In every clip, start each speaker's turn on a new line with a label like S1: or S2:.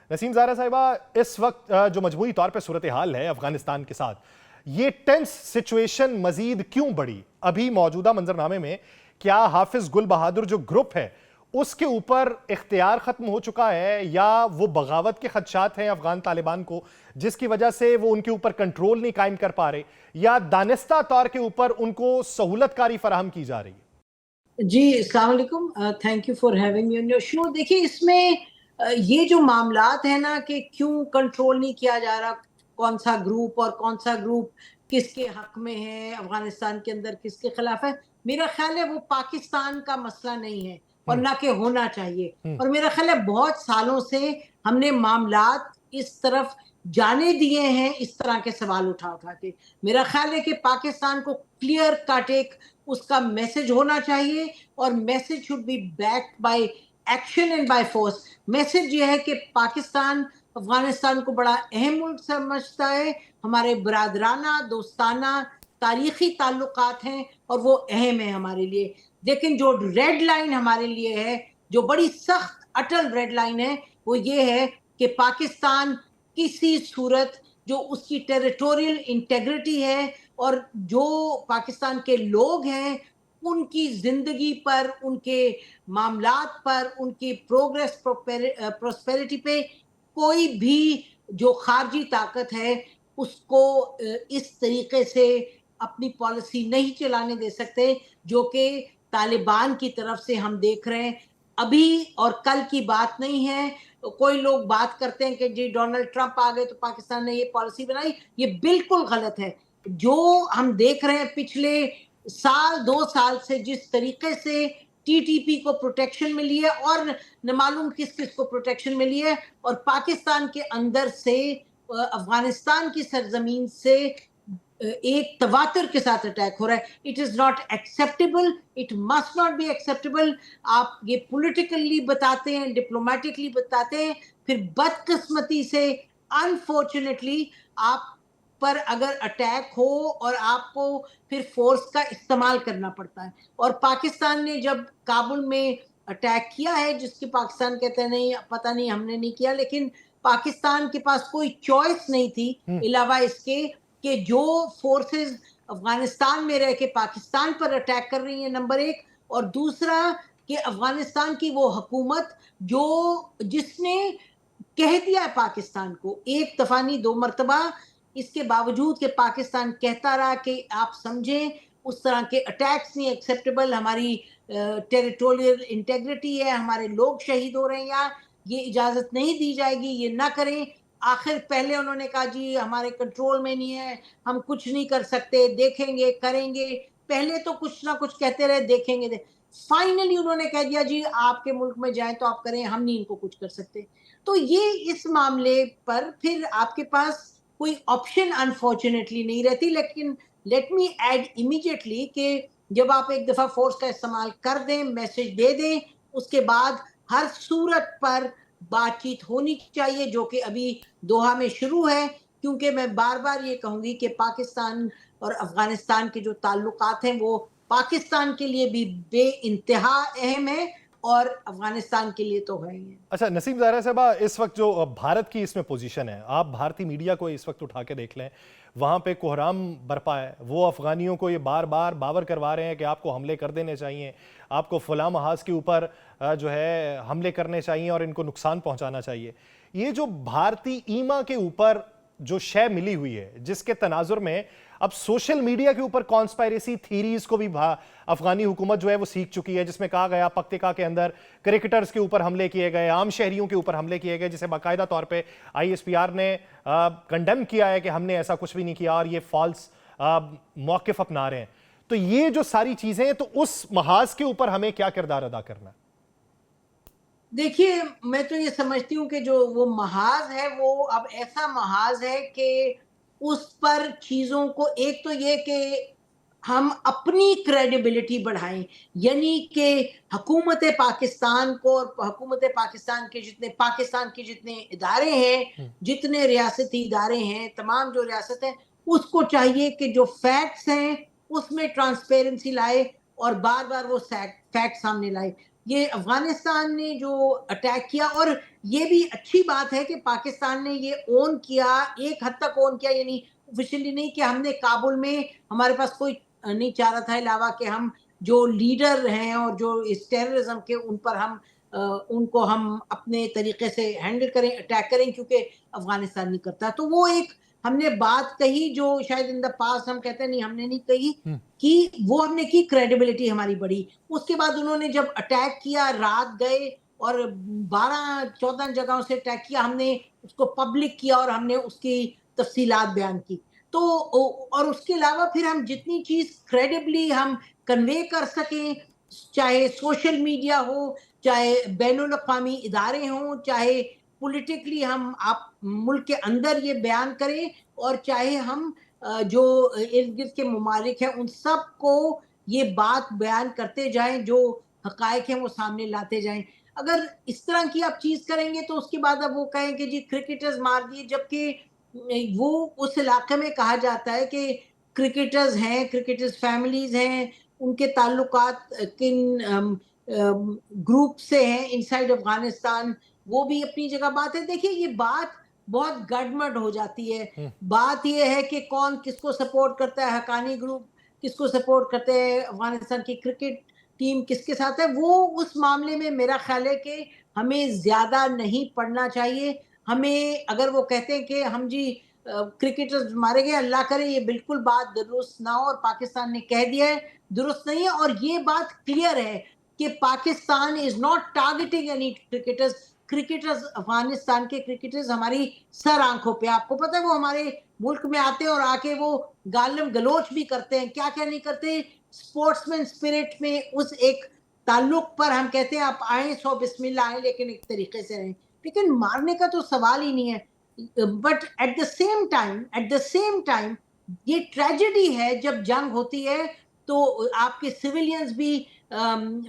S1: نسیم زہرا صاحبہ، اس وقت جو مجموعی طور پہ صورتحال ہے افغانستان کے ساتھ، یہ ٹینس سچویشن مزید کیوں بڑھی؟ ابھی موجودہ منظرنامے میں کیا حافظ گل بہادر جو گروپ ہے اس کے اوپر اختیار ختم ہو چکا ہے، یا وہ بغاوت کے خدشات ہیں افغان طالبان کو جس کی وجہ سے وہ ان کے اوپر کنٹرول نہیں قائم کر پا رہے، یا دانستہ طور کے اوپر ان کو سہولت کاری فراہم کی جا رہی ہے؟
S2: جی السلام علیکم، thank you for having me on your show. دیکھیے اس میں یہ جو معاملات ہیں نا کہ کیوں کنٹرول نہیں کیا جا رہا، کون سا گروپ اور کون سا گروپ کس کے حق میں ہے افغانستان کے اندر، کس کے خلاف ہے، میرا خیال ہے وہ پاکستان کا مسئلہ نہیں ہے اور نہ کہ ہونا چاہیے۔ اور میرا خیال ہے بہت سالوں سے ہم نے معاملات اس طرف جانے دیے ہیں، اس طرح کے سوال اٹھا کے۔ میرا خیال ہے کہ پاکستان کو کلیئر کٹ ایک اس کا میسج ہونا چاہیے، اور message should be backed by action and by force. Message یہ ہے کہ پاکستان افغانستان کو بڑا اہم ملک سمجھتا ہے، ہمارے برادرانہ دوستانہ تاریخی تعلقات ہیں اور وہ اہم ہے ہمارے لیے۔ لیکن جو ریڈ لائن ہمارے لیے ہے، جو بڑی سخت اٹل ریڈ لائن ہے، وہ یہ ہے کہ پاکستان کسی صورت جو اس کی ٹیریٹوریل انٹیگریٹی ہے اور جو پاکستان کے لوگ ہیں ان کی زندگی پر، ان کے معاملات پر، ان کی پروگریس پروسپیرٹی پہ کوئی بھی جو خارجی طاقت ہے اس کو اس طریقے سے اپنی پالیسی نہیں چلانے دے سکتے جو کہ طالبان کی طرف سے ہم دیکھ رہے ہیں۔ ابھی اور کل کی بات نہیں ہے۔ کوئی لوگ بات کرتے ہیں کہ جی ڈونلڈ ٹرمپ آ گئے تو پاکستان نے یہ پالیسی بنائی، یہ بالکل غلط ہے۔ جو ہم دیکھ رہے ہیں پچھلے سال 2 سال سے جس طریقے سے ٹی ٹی پی کو پروٹیکشن ملی ہے اور نہ معلوم کس کس کو پروٹیکشن ملی ہے، اور پاکستان کے اندر سے افغانستان کی سرزمین سے ایک تواتر کے ساتھ اٹیک ہو رہا ہے۔ It is not acceptable, it must not be acceptable. آپ یہ پولیٹیکلی بتاتے ہیں، ڈپلومیٹکلی بتاتے ہیں، پھر بدقسمتی سے انفارچونیٹلی آپ پر اگر اٹیک ہو اور آپ کو پھر فورس کا استعمال کرنا پڑتا ہے۔ اور پاکستان نے جب کابل میں اٹیک کیا ہے، جس کی پاکستان کہتے ہیں نہیں پتہ نہیں ہم نے نہیں کیا، لیکن پاکستان کے پاس کوئی چوائس نہیں تھی علاوہ اس کے کہ جو فورسز افغانستان میں رہ کے پاکستان پر اٹیک کر رہی ہیں، نمبر 1، اور دوسرا کہ افغانستان کی وہ حکومت جو جس نے کہہ دیا ہے پاکستان کو ایک دفعہ نہیں 2 مرتبہ، اس کے باوجود کہ پاکستان کہتا رہا کہ آپ سمجھیں اس طرح کے اٹیکس نہیں ایکسیپٹیبل، ہماری ٹیریٹوریل انٹیگریٹی ہے، ہمارے لوگ شہید ہو رہے ہیں، یا یہ اجازت نہیں دی جائے گی، یہ نہ کریں۔ آخر پہلے انہوں نے کہا جی ہمارے کنٹرول میں نہیں ہے، ہم کچھ نہیں کر سکتے، دیکھیں گے کریں گے، پہلے تو کچھ نہ کچھ کہتے رہے دیکھیں گے، فائنلی انہوں نے کہہ دیا جی آپ کے ملک میں جائیں تو آپ کریں، ہم نہیں ان کو کچھ کر سکتے۔ تو یہ اس معاملے پر پھر آپ کے پاس کوئی آپشن انفارچونیٹلی نہیں رہتی۔ لیکن لیٹ می ایڈ امیڈیٹلی کہ جب آپ ایک دفعہ فورس کا استعمال کر دیں، میسج دے دیں، اس کے بعد ہر صورت پر بات چیت ہونی چاہیے، جو کہ ابھی دوحہ میں شروع ہے، کیونکہ میں بار بار یہ کہوں گی کہ پاکستان اور افغانستان کے جو تعلقات ہیں وہ پاکستان کے لیے بھی بے انتہا اہم ہے اور افغانستان کے لیے تو ہے ہی ہے۔
S1: اچھا نسیم زہرا صاحبہ، اس وقت جو بھارت کی اس میں پوزیشن ہے، آپ بھارتی میڈیا کو اس وقت اٹھا کے دیکھ لیں، وہاں پہ کوہرام برپا ہے، وہ افغانیوں کو یہ بار بار باور کروا رہے ہیں کہ آپ کو حملے کر دینے چاہیے، آپ کو فلاں محاذ کے اوپر جو ہے حملے کرنے چاہیے اور ان کو نقصان پہنچانا چاہیے۔ یہ جو بھارتی ایما کے اوپر جو شے ملی ہوئی ہے، جس کے تناظر میں اب سوشل میڈیا کے اوپر کانسپائریسی تھیریز کو بھی افغانی حکومت جو ہے وہ سیکھ چکی ہے، جس میں کہا گیا پکتیکا کے اندر کرکٹرز کے اوپر حملے کیے گئے، عام شہریوں کے اوپر حملے کیے گئے، جسے باقاعدہ طور پہ آئی ایس پی آر نے کنڈیم کیا ہے کہ ہم نے ایسا کچھ بھی نہیں کیا اور یہ فالس موقف اپنا رہے ہیں۔ تو یہ جو ساری چیزیں ہیں، تو اس محاذ کے اوپر ہمیں کیا کردار ادا کرنا ہے؟
S2: دیکھیے میں تو یہ سمجھتی ہوں کہ جو وہ محاذ ہے وہ اب ایسا محاذ ہے کہ اس پر چیزوں کو، ایک تو یہ کہ ہم اپنی کریڈیبلٹی بڑھائیں، یعنی کہ حکومت پاکستان کو اور حکومت پاکستان کے جتنے ادارے ہیں، جتنے ریاستی ادارے ہیں، تمام جو ریاست ہیں، اس کو چاہیے کہ جو فیکٹس ہیں اس میں ٹرانسپیرنسی لائے اور بار بار وہ فیکٹ سامنے لائے۔ یہ افغانستان نے جو اٹیک کیا، اور یہ بھی اچھی بات ہے کہ پاکستان نے یہ اون کیا، ایک حد تک اون کیا، یعنی آفیشلی نہیں کہ ہم نے کابل میں ہمارے پاس کوئی نہیں چاہ رہا تھا علاوہ کہ ہم جو لیڈر ہیں اور جو اس ٹیررزم کے ان پر ہم ان کو ہم اپنے طریقے سے ہینڈل کریں، اٹیک کریں، کیونکہ افغانستان نہیں کرتا. تو وہ ایک ہم نے بات کہی جو شاید ان دا پاس ہم کہتے ہیں نہیں ہم نے نہیں کہی کہ وہ ہم نے کی، کریڈیبلٹی ہماری بڑی. اس کے بعد انہوں نے جب اٹیک کیا، رات گئے اور 12-14 جگہوں سے اٹیک کیا، ہم نے اس کو پبلک کیا اور ہم نے اس کی تفصیلات بیان کی. تو اور اس کے علاوہ پھر ہم جتنی چیز کریڈیبلی ہم کنوے کر سکیں، چاہے سوشل میڈیا ہو، چاہے بین الاقوامی ادارے ہوں، چاہے پولیٹیکلی ہم آپ ملک کے اندر یہ بیان کریں، اور چاہے ہم جو ارد گرد کے ممالک ہیں ان سب کو یہ بات بیان کرتے جائیں، جو حقائق ہیں وہ سامنے لاتے جائیں. اگر اس طرح کی آپ چیز کریں گے تو اس کے بعد اب وہ کہیں کہ جی کرکٹرز مار دیے، جبکہ وہ اس علاقے میں کہا جاتا ہے کہ کرکٹرز ہیں، کرکٹرز فیملیز ہیں، ان کے تعلقات کن گروپ سے ہیں انسائیڈ افغانستان، وہ بھی اپنی جگہ بات ہے. دیکھیے یہ بات بہت گڈمڈ ہو جاتی ہے. بات یہ ہے کہ کون کس کو سپورٹ کرتا ہے، حقانی گروپ کس کو سپورٹ کرتے ہیں، افغانستان کی کرکٹ ٹیم کس کے ساتھ ہے. وہ اس معاملے میں میرا خیال ہے کہ ہمیں زیادہ نہیں پڑھنا چاہیے. ہمیں اگر وہ کہتے ہیں کہ ہم جی کرکٹرز مارے گئے، اللہ کرے یہ بالکل بات درست نہ ہو، اور پاکستان نے کہہ دیا ہے درست نہیں ہے. اور یہ بات کلیئر ہے کہ Pakistan is not targeting any cricketers. Cricketers Afghanistan کے کرکٹرز ہماری سر آنکھوں پہ، آپ کو پتہ ہے وہ ہمارے ملک میں آتے ہیں اور آ کے وہ گالم گلوچ بھی کرتے ہیں. کیا کیا نہیں کرتے. اسپورٹس مین اسپرٹ میں اس ایک تعلق پر ہم کہتے ہیں آپ آئیں سو بسم اللہ آئیں، لیکن ایک طریقے سے رہیں. لیکن مارنے کا تو سوال ہی نہیں ہے. But at the same time یہ ٹریجڈی ہے جب جنگ ہوتی ہے تو آپ کے سویلینز بھی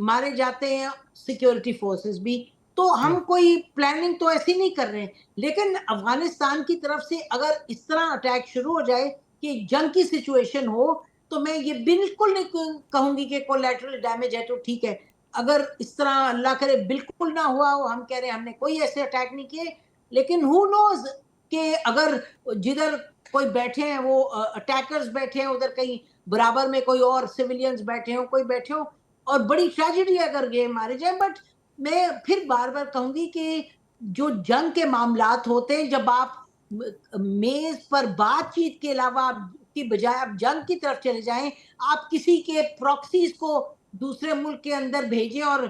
S2: مارے جاتے ہیں، سیکیورٹی فورسز بھی. تو ہم کوئی پلاننگ تو ایسی نہیں کر رہے ہیں. لیکن افغانستان کی طرف سے اگر اس طرح اٹیک شروع ہو جائے کہ جنگ کی سچویشن ہو، تو میں یہ بالکل نہیں کہوں گی کہ کولیٹرل ڈیمیج ہے تو ٹھیک ہے. اگر اس طرح اللہ کرے بالکل نہ ہوا ہو، ہم کہہ رہے ہیں ہم نے کوئی ایسے اٹیک نہیں کیے، لیکن ہو نوز کہ اگر جدھر کوئی بیٹھے ہیں وہ اٹیکرز بیٹھے ہیں، ادھر کہیں برابر میں کوئی اور سیولینز بیٹھے ہوں، کوئی بیٹھے ہوں، اور بڑی ٹریجڈی اگر یہ مارے جائیں. بٹ میں پھر بار بار کہوں گی کہ جو جنگ کے معاملات ہوتے ہیں، جب آپ میز پر بات چیت کے علاوہ کی بجائے آپ جنگ کی طرف چلے جائیں، آپ کسی کے پراکسیز کو دوسرے ملک کے اندر بھیجیں، اور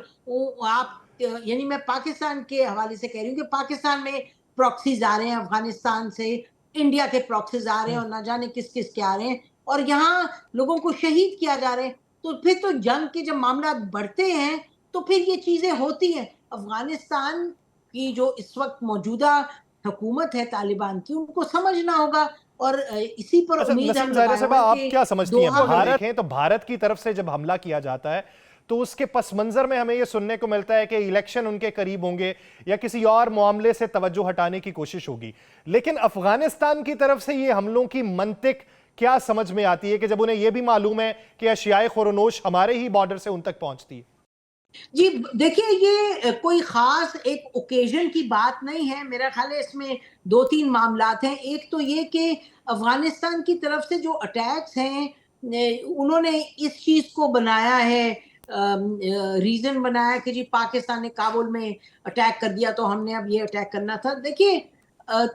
S2: آپ یعنی میں پاکستان کے حوالے سے کہہ رہی ہوں کہ پاکستان میں پراکسیز آ رہے ہیں افغانستان سے، انڈیا کے پراکسیز آ رہے ہیں اور نہ جانے کس کس کے آ رہے ہیں، اور یہاں لوگوں کو شہید کیا جا رہے ہیں. تو پھر تو جنگ کے جب معاملات بڑھتے ہیں تو پھر یہ چیزیں ہوتی ہیں. افغانستان کی جو اس وقت موجودہ حکومت ہے طالبان کی، ان کو سمجھنا ہوگا، اور اسی پر
S1: اچھا
S2: امید ہم
S1: نسیم ظاہرہ
S2: لگائے
S1: صاحبہ،
S2: ہوئے
S1: آپ کیا سمجھتی ہیں؟
S2: دوحہ میں
S1: دیکھیں تو بھارت کی طرف سے جب حملہ کیا جاتا ہے تو اس کے پس منظر میں ہمیں یہ سننے کو ملتا ہے کہ الیکشن ان کے قریب ہوں گے یا کسی اور معاملے سے توجہ ہٹانے کی کوشش ہوگی. لیکن افغانستان کی طرف سے یہ حملوں کی منطق کیا سمجھ میں آتی ہے کہ جب انہیں یہ بھی معلوم ہے کہ اشیاء خورونوش ہمارے ہی بارڈر سے ان تک پہنچتی ہے؟
S2: جی دیکھیے یہ کوئی خاص ایک اوکیزن کی بات نہیں ہے. میرا خیال ہے اس میں 2-3 معاملات ہیں. ایک تو یہ کہ افغانستان کی طرف سے جو اٹیکس ہیں انہوں نے اس چیز کو بنایا ہے، ریزن بنایا کہ جی پاکستان نے کابل میں اٹیک کر دیا تو ہم نے اب یہ اٹیک کرنا تھا. دیکھیے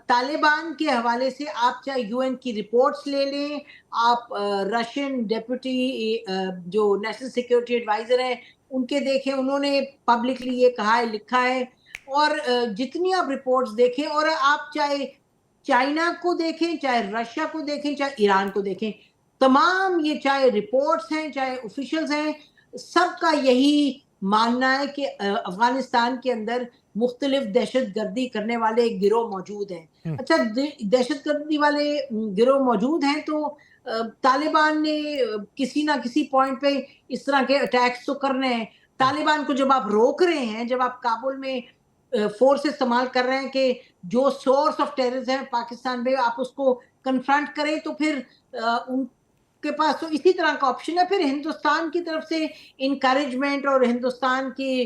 S2: طالبان کے حوالے سے آپ چاہے یو این کی رپورٹس لے لیں، آپ رشین ڈیپوٹی جو نیشنل سیکیورٹی ایڈوائزر ہیں ان کے دیکھیں، انہوں نے پبلکلی یہ کہا ہے، لکھا ہے. اور جتنی آپ رپورٹس دیکھیں، اور آپ چاہے چائنا کو دیکھیں، چاہے رشیا کو دیکھیں، چاہے ایران کو دیکھیں، تمام یہ چاہے رپورٹس ہیں چاہے آفیشلز ہیں، سب کا یہی ماننا ہے کہ افغانستان کے اندر مختلف دہشت گردی کرنے والے گروہ موجود ہیں. اچھا دہشت گردی والے گروہ موجود ہیں تو طالبان نے کسی نہ کسی پوائنٹ پہ اس طرح کے اٹیکس تو کرنے ہیں. طالبان کو جب آپ روک رہے ہیں، جب آپ کابل میں فورس استعمال کر رہے ہیں کہ جو سورس آف ٹیررزم ہے پاکستان میں آپ اس کو کنفرنٹ کریں، تو پھر ان کے پاس تو اسی طرح کا آپشن ہے. پھر ہندوستان کی طرف سے انکریجمنٹ اور ہندوستان کی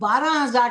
S2: 12,000